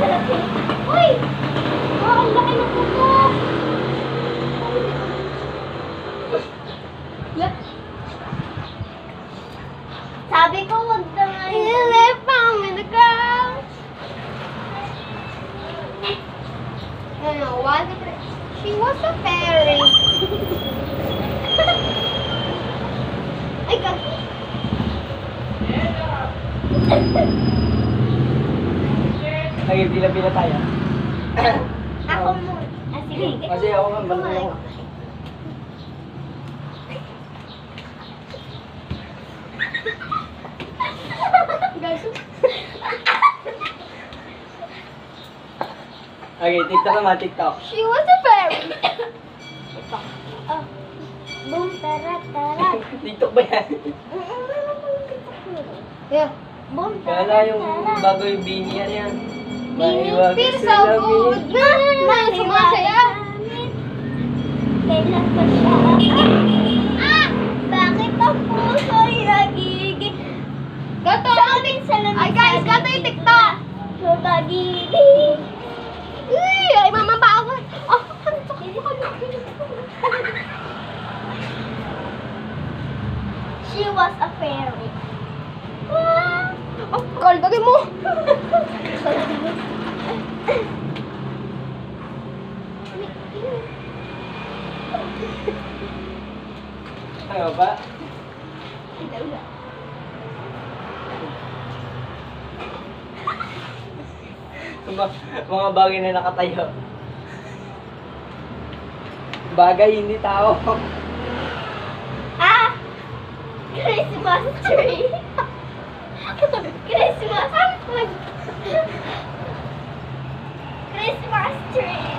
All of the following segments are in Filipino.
Uy! Oh, ang laki ng puto! Sabi ko, wag na nga yun. He left found in the ground. I don't know why. She was a fairy. Ay, God. Lagi pila-pila tayo. Ako muna. Ah, sige. Kasi ako nga, balik ako. Okay, TikTok naman, TikTok. She was a fairy. Boom, tarat, tarat. TikTok ba yan? Yeah. Boom, Kaya tarat, yung tarat. bago yung Bini yan. You feel so good. Sumasaya. Kailan pa siya? Ah! Bakit ang puso'y nagiging? Gato! Ay guys, gato yung TikTok! Sa pag-ibig. Uy! Ay, mamabawal! Oh, ano to? She was a fairy. Ah! Oh, kaldagin mo! Ano ba? Mga bagay na nakatayo. Bagay, hindi tao. Ah! Christmas tree! Christmas! Christmas tree!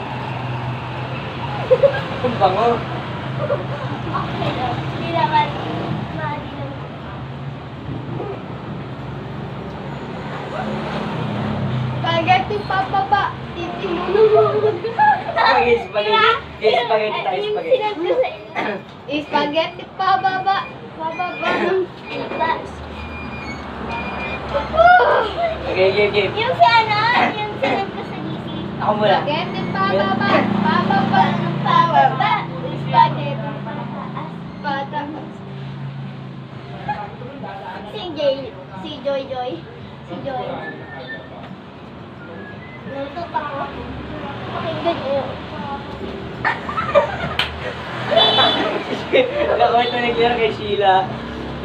Ang bango. Okay lang. Hindi naman. Mali lang. Spaghetti pababa. Titi mo naman. Spaghetti, spaghetti. Spaghetti tayo, spaghetti. Spaghetti pababa. Pababa ng taas. Okay, game. Yung si ano? Yung sinag ko sa GC. Ako muna. Spaghetti pababa. Pababa ng pababa. Spaghetti pataas. Pataas. Si Jay. Si Joy Joy. Si Joy. Nutot ako. Pakinggan niyo. Nakakwento na clear kay Sheila.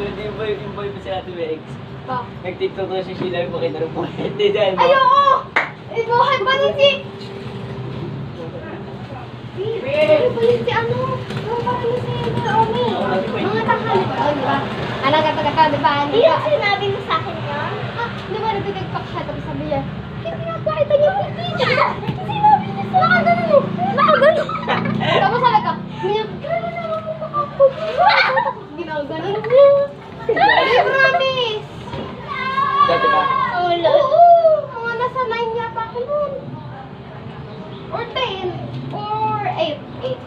Yung boy pa si Ate Bex. Ba? Nag-tiktok na si Sheila yung pakita ng buhay. Design mo. Ayoko! Ibuhay pa rin si... Ibuhay pa rin si ano? Ibuhay pa rin si Naomi. Mga tanghali pa. Oh, di ba? Alam ka taga di ba? Hindi yung sinabi mo sa akin yun? Ah, di ba nagtitagpak siya tapos sabi niya, hindi nakakita niya yung video. Sinabi niya sa nakaganon eh. Nakaganon. Tapos sabi ko, niya, gano'n naman mo pakapag. Tapos ginaganon niya. Ay, promise. Dati ba? Oo! Mga nasa 9 yata ako nun. Or 10. Or 8. 8.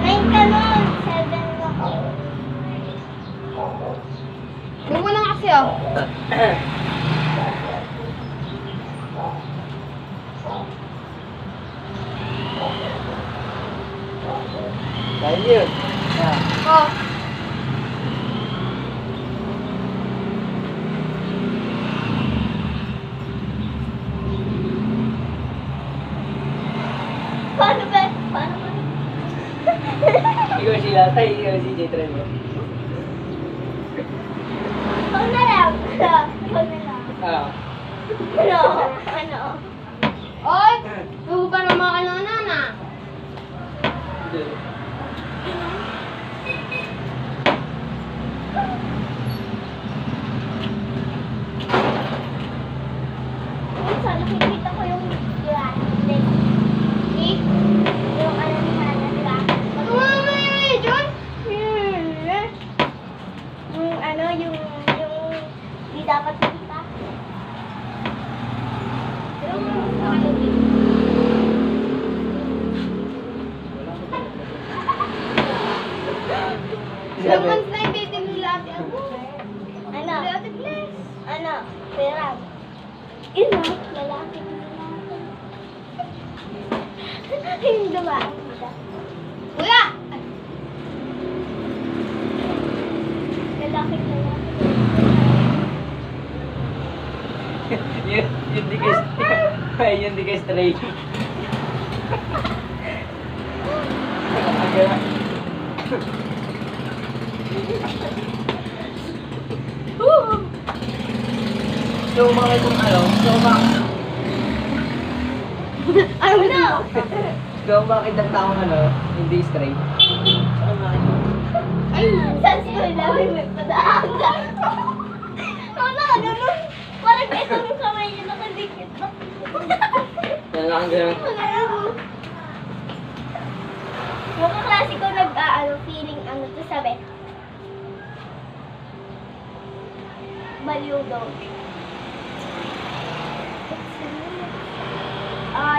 Nine ka nun. 7 ako. Huwag mo lang kasi oh. Dahil yun. Oh. Paano ba? Paano ba? Ikaw Sheila, tayo ikaw si J. Trevor. Ikaw na lang. Ikaw na lang. Ah. Ano? Ano? Oy! Huwag pa naman ka ng nana. Minsan nakikita ko yung glass. Yung ano ni Hana, di ba? May John? Yung ano, yung di dapat makita. Yung ano, Ilang months na yung baby nila ate ako. Pera. Yun na, lalaki na natin. Yung dumaan kita. Kuya! Lalaki. Yun di guys. Yun di guys, straight. So, bakit kung ano? Ano na? So, bakit ang taong ano, hindi straight? Ano bakit? Ay, sa school namin may padaan ka. Ano, ganun? Parang ito yung kamay niya nakadikit na. Yan lang ganun. Yung kaklase ko feeling to sabi. Baliw daw.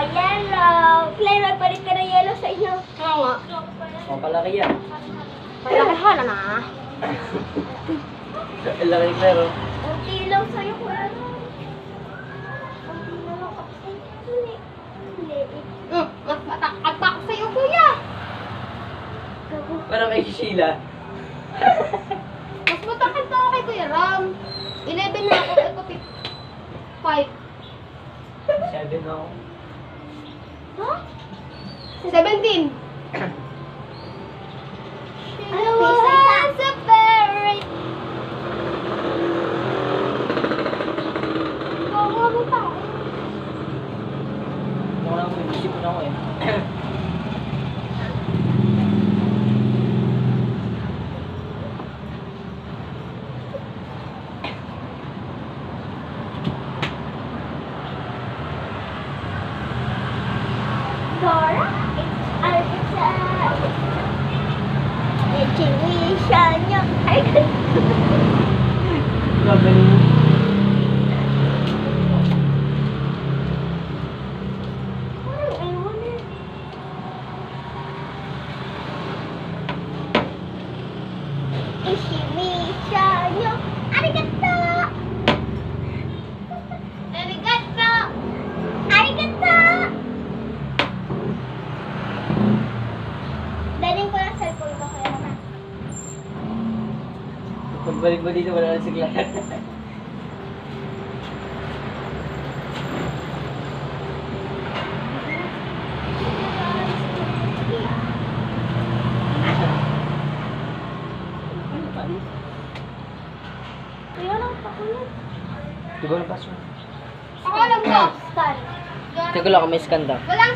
Yellow. Clay, nagpalit ka na yellow sa inyo. Oo nga. O, palaki yan. Palaki na. Laki pero. Ang tilaw sa'yo ko ano. Ang tilaw kasi. Hindi. Mas matakad pa ako sa'yo, kuya. Parang kay Sheila. Mas matakad pa ako kay Kuya Ram. 11 na ako. Ito 5. 7 ako. Huh? 17. I was a fairy. Ano pa? Wala mo, isip ko na ako eh. Dora, it's Exhibition nyo. Ay, Grabe. parang ewan eh. Exhibition nyo. Arigato! Arigato! Arigato! Daling ko lang cellphone ko kaya naman. Pagbalik mo dito, wala na si Clara. Kaya lang pakulit. Diba na paso? Ako lang box, Stan. Teka lang, may skanda. Walang